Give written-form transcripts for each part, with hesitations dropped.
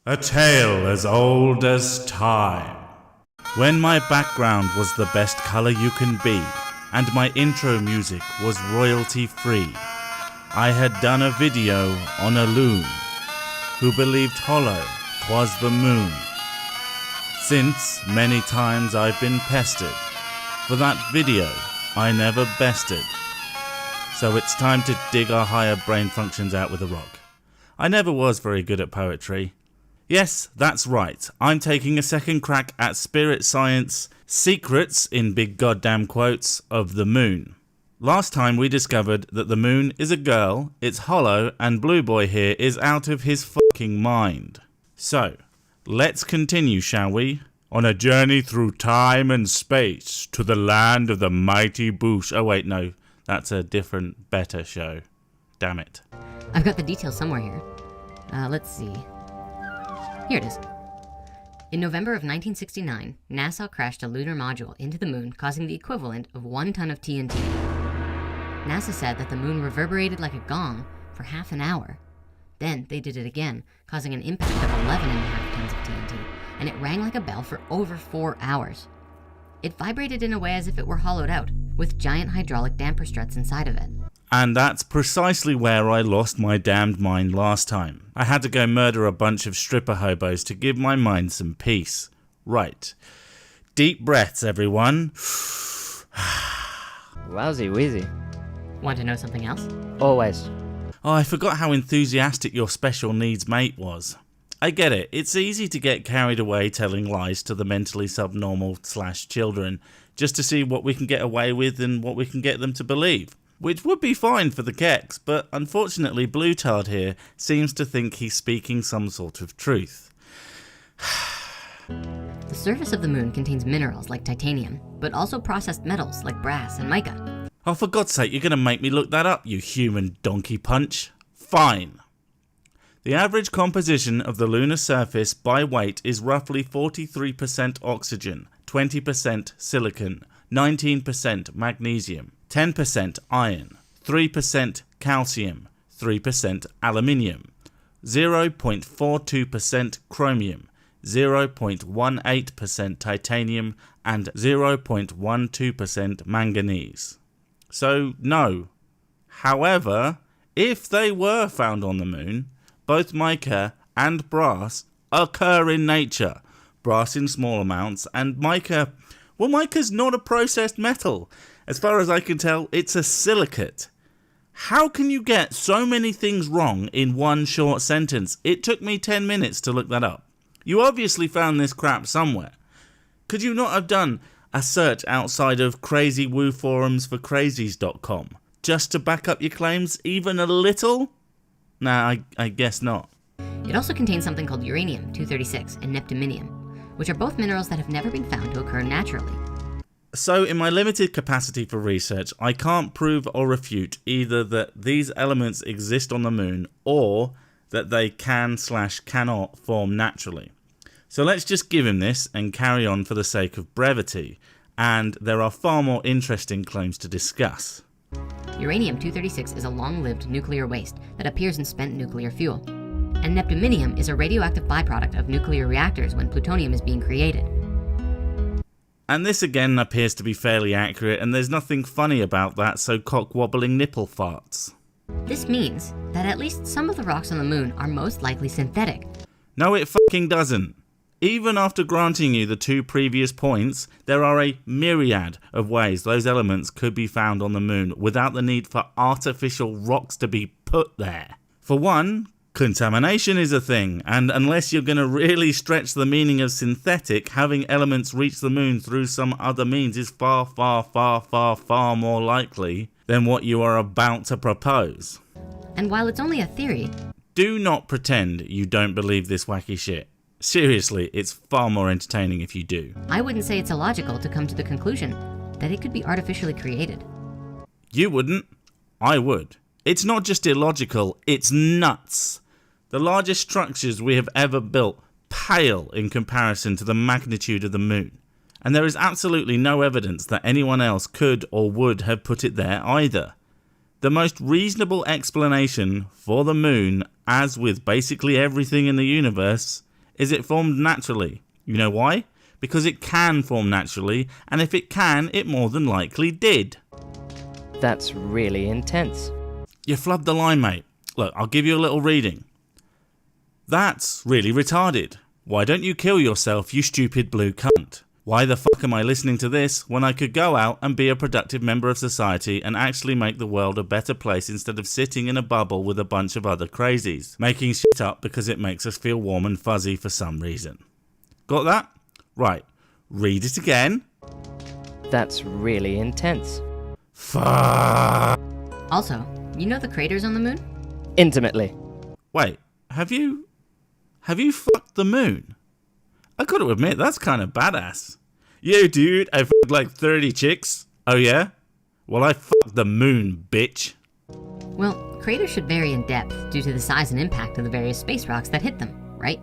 A tale as old as time. When my background was the best colour you can be, and my intro music was royalty free, I had done a video on a loon who believed hollow 'twas the moon. Since many times I've been pestered, for that video I never bested. So it's time to dig our higher brain functions out with a rock. I never was very good at poetry. Yes, that's right, I'm taking a second crack at spirit science secrets, in big goddamn quotes, of the moon. Last time we discovered that the moon is a girl, it's hollow, and Blue Boy here is out of his fucking mind. So, let's continue, shall we? On a journey through time and space to the land of the mighty Boosh. Oh wait, no, that's a different, better show. Damn it. I've got the details somewhere here. Let's see. Here it is. In November of 1969, NASA crashed a lunar module into the moon, causing the equivalent of 1 ton of TNT. NASA said that the moon reverberated like a gong for half an hour. Then they did it again, causing an impact of 11.5 tons of TNT, and it rang like a bell for over 4 hours. It vibrated in a way as if it were hollowed out, with giant hydraulic damper struts inside of it. And that's precisely where I lost my damned mind last time. I had to go murder a bunch of stripper hobos to give my mind some peace. Right. Deep breaths, everyone. Wowsy wheezy. Want to know something else? Always. Oh, I forgot how enthusiastic your special needs mate was. I get it. It's easy to get carried away telling lies to the mentally subnormal / children just to see what we can get away with and what we can get them to believe. Which would be fine for the keks, but unfortunately Blue Tard here seems to think he's speaking some sort of truth. The surface of the moon contains minerals like titanium, but also processed metals like brass and mica. Oh, for God's sake, you're going to make me look that up, you human donkey punch. Fine. The average composition of the lunar surface by weight is roughly 43% oxygen, 20% silicon, 19% magnesium, 10% iron, 3% calcium, 3% aluminium, 0.42% chromium, 0.18% titanium, and 0.12% manganese. So, no. However, if they were found on the moon, both mica and brass occur in nature. Brass in small amounts, and mica, well, mica's not a processed metal. As far as I can tell, it's a silicate. How can you get so many things wrong in one short sentence? It took me 10 minutes to look that up. You obviously found this crap somewhere. Could you not have done a search outside of crazywooforumsforcrazies.com just to back up your claims even a little? Nah, I guess not. It also contains something called uranium-236 and neptunium, which are both minerals that have never been found to occur naturally. So in my limited capacity for research, I can't prove or refute either that these elements exist on the moon or that they can/cannot form naturally. So let's just give him this and carry on for the sake of brevity, and there are far more interesting claims to discuss. Uranium-236 is a long-lived nuclear waste that appears in spent nuclear fuel. And neptunium is a radioactive byproduct of nuclear reactors when plutonium is being created. And this again appears to be fairly accurate, and there's nothing funny about that, so cock-wobbling nipple farts. This means that at least some of the rocks on the moon are most likely synthetic. No, it fucking doesn't. Even after granting you the 2 previous points, there are a myriad of ways those elements could be found on the moon without the need for artificial rocks to be put there. For one, contamination is a thing, and unless you're going to really stretch the meaning of synthetic, having elements reach the moon through some other means is far, far, far, far, far more likely than what you are about to propose. And while it's only a theory, do not pretend you don't believe this wacky shit. Seriously, it's far more entertaining if you do. I wouldn't say it's illogical to come to the conclusion that it could be artificially created. You wouldn't. I would. It's not just illogical, it's nuts. The largest structures we have ever built pale in comparison to the magnitude of the moon. And there is absolutely no evidence that anyone else could or would have put it there either. The most reasonable explanation for the moon, as with basically everything in the universe, Is it formed naturally? You know why? Because it can form naturally, and if it can, it more than likely did. That's really intense. You flubbed the line, mate. Look, I'll give you a little reading. That's really retarded. Why don't you kill yourself, you stupid blue cunt? Why the fuck am I listening to this when I could go out and be a productive member of society and actually make the world a better place instead of sitting in a bubble with a bunch of other crazies, making shit up because it makes us feel warm and fuzzy for some reason? Got that? Right. Read it again. That's really intense. Fuck. Also, you know the craters on the moon? Intimately. Wait, have you fucked the moon? I gotta admit, that's kind of badass. Yo, dude, I fucked like 30 chicks. Oh yeah? Well, I fucked the moon, bitch. Well, craters should vary in depth due to the size and impact of the various space rocks that hit them, right?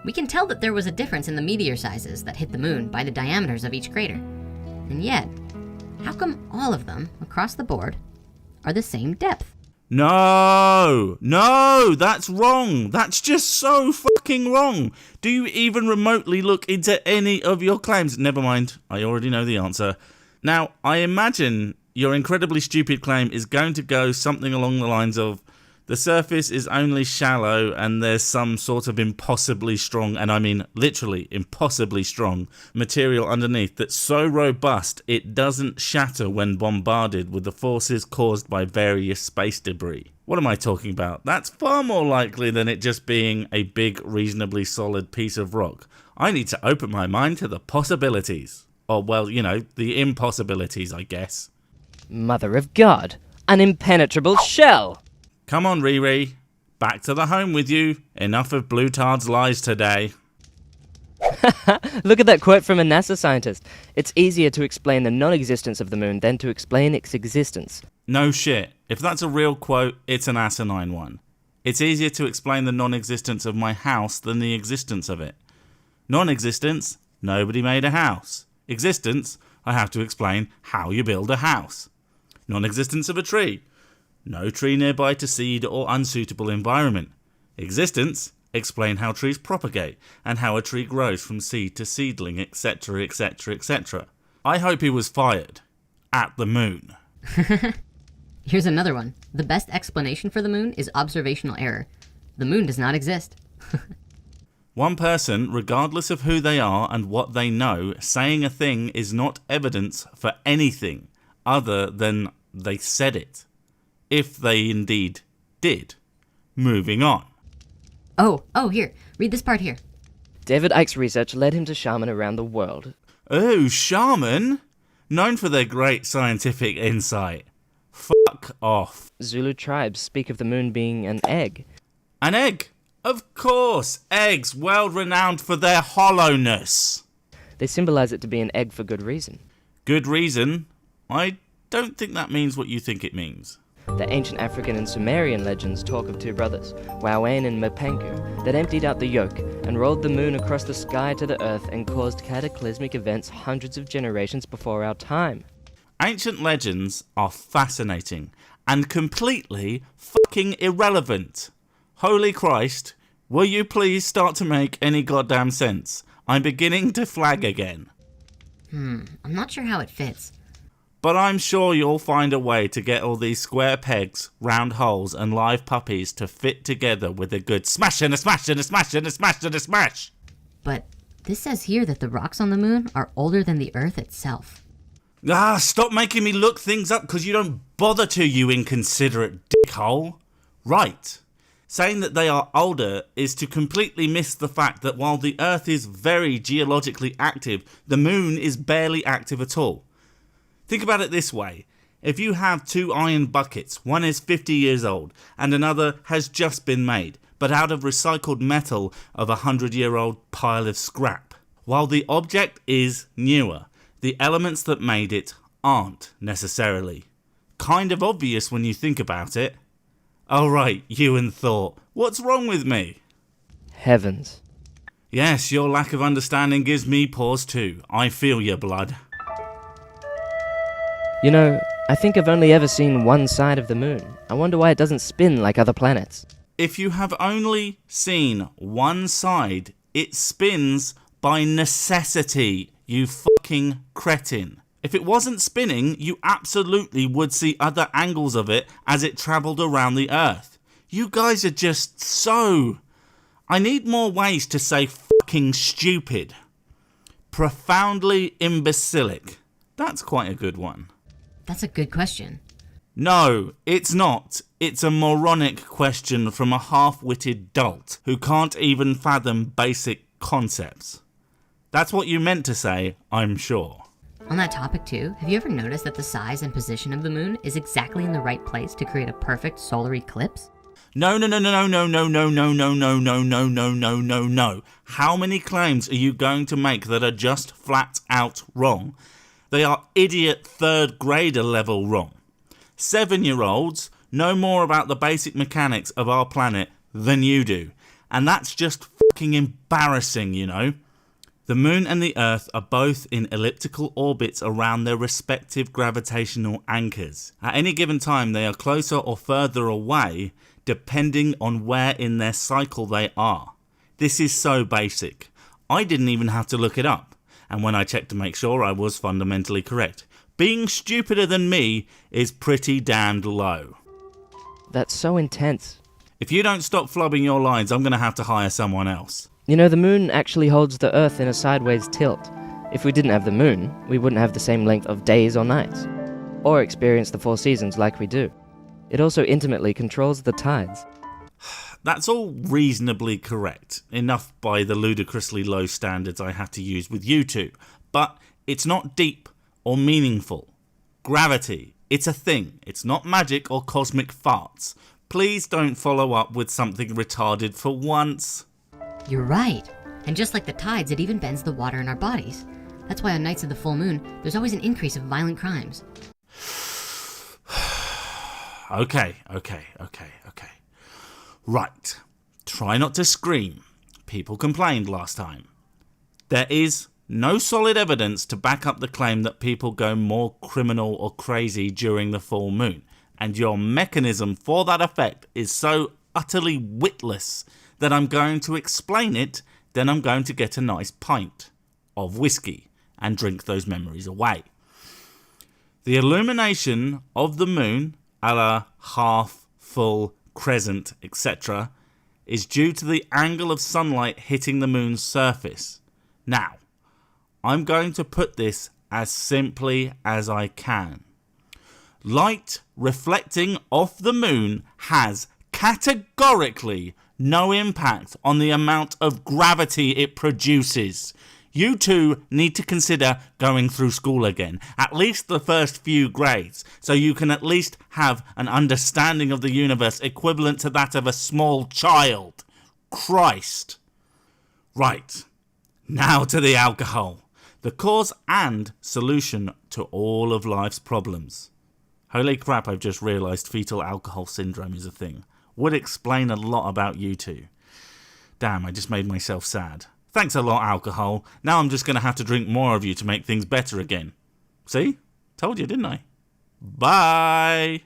We can tell that there was a difference in the meteor sizes that hit the moon by the diameters of each crater. And yet, how come all of them, across the board, are the same depth? No, that's wrong. That's just so fucking wrong. Do you even remotely look into any of your claims? Never mind, I already know the answer. Now, I imagine your incredibly stupid claim is going to go something along the lines of, the surface is only shallow and there's some sort of impossibly strong, and I mean literally impossibly strong, material underneath that's so robust it doesn't shatter when bombarded with the forces caused by various space debris. What am I talking about? That's far more likely than it just being a big, reasonably solid piece of rock. I need to open my mind to the possibilities. Or, well, you know, the impossibilities, I guess. Mother of God, an impenetrable shell! Come on, Riri. Back to the home with you. Enough of Blutard's lies today. Look at that quote from a NASA scientist. It's easier to explain the non-existence of the moon than to explain its existence. No shit. If that's a real quote, it's an asinine one. It's easier to explain the non-existence of my house than the existence of it. Non-existence, nobody made a house. Existence, I have to explain how you build a house. Non-existence of a tree. No tree nearby to seed or unsuitable environment. Existence, explain how trees propagate and how a tree grows from seed to seedling, etc, etc, etc. I hope he was fired. At the moon. Here's another one. The best explanation for the moon is observational error. The moon does not exist. One person, regardless of who they are and what they know, saying a thing is not evidence for anything other than they said it. If they indeed did. Moving on. Oh, here. Read this part here. David Icke's research led him to shaman around the world. Oh, shaman? Known for their great scientific insight. Fuck off. Zulu tribes speak of the moon being an egg. An egg? Of course, eggs, well renowned for their hollowness. They symbolize it to be an egg for good reason. Good reason? I don't think that means what you think it means. The ancient African and Sumerian legends talk of two brothers, Wawan and Mpanku, that emptied out the yoke and rolled the moon across the sky to the earth and caused cataclysmic events hundreds of generations before our time. Ancient legends are fascinating and completely fucking irrelevant. Holy Christ, will you please start to make any goddamn sense? I'm beginning to flag again. I'm not sure how it fits. But I'm sure you'll find a way to get all these square pegs, round holes, and live puppies to fit together with a good smash and a smash and a smash and a smash and a smash. But this says here that the rocks on the moon are older than the Earth itself. Stop making me look things up because you don't bother to, you inconsiderate dickhole. Right. Saying that they are older is to completely miss the fact that while the Earth is very geologically active, the moon is barely active at all. Think about it this way. If you have two iron buckets, one is 50 years old and another has just been made, but out of recycled metal of a 100-year-old pile of scrap. While the object is newer, the elements that made it aren't necessarily. Kind of obvious when you think about it. Oh right, you and thought, what's wrong with me? Heavens. Yes, your lack of understanding gives me pause too. I feel your blood. You know, I think I've only ever seen one side of the moon. I wonder why it doesn't spin like other planets. If you have only seen one side, It spins by necessity, you fucking cretin. If it wasn't spinning, you absolutely would see other angles of it as it travelled around the Earth. You guys are just so... I need more ways to say fucking stupid. Profoundly imbecilic. That's quite a good one. That's a good question. No, it's not. It's a moronic question from a half-witted dolt who can't even fathom basic concepts. That's what you meant to say, I'm sure. On that topic too, have you ever noticed that the size and position of the moon is exactly in the right place to create a perfect solar eclipse? No. How many claims are you going to make that are just flat out wrong? They are idiot third grader level wrong. 7-year-olds know more about the basic mechanics of our planet than you do. And that's just fucking embarrassing, you know. The moon and the Earth are both in elliptical orbits around their respective gravitational anchors. At any given time, they are closer or further away, depending on where in their cycle they are. This is so basic. I didn't even have to look it up. And when I checked to make sure, I was fundamentally correct. Being stupider than me is pretty damned low. That's so intense. If you don't stop flubbing your lines, I'm going to have to hire someone else. You know, the moon actually holds the Earth in a sideways tilt. If we didn't have the moon, we wouldn't have the same length of days or nights, or experience the 4 seasons like we do. It also intimately controls the tides. That's all reasonably correct, enough by the ludicrously low standards I have to use with you two, but it's not deep or meaningful. Gravity, it's a thing, it's not magic or cosmic farts. Please don't follow up with something retarded for once. You're right. And just like the tides, it even bends the water in our bodies. That's why on nights of the full moon, there's always an increase of violent crimes. Okay. Right. Try not to scream. People complained last time. There is no solid evidence to back up the claim that people go more criminal or crazy during the full moon, and your mechanism for that effect is so utterly witless that I'm going to explain it, then I'm going to get a nice pint of whiskey and drink those memories away. The illumination of the moon, a la half, full, crescent, etc., is due to the angle of sunlight hitting the moon's surface. Now, I'm going to put this as simply as I can. Light reflecting off the moon has categorically no impact on the amount of gravity it produces. You two need to consider going through school again, at least the first few grades, so you can at least have an understanding of the universe equivalent to that of a small child. Christ. Right, now to the alcohol, the cause and solution to all of life's problems. Holy crap, I've just realised fetal alcohol syndrome is a thing. Would explain a lot about you two. Damn, I just made myself sad. Thanks a lot, alcohol. Now I'm just going to have to drink more of you to make things better again. See? Told you, didn't I? Bye!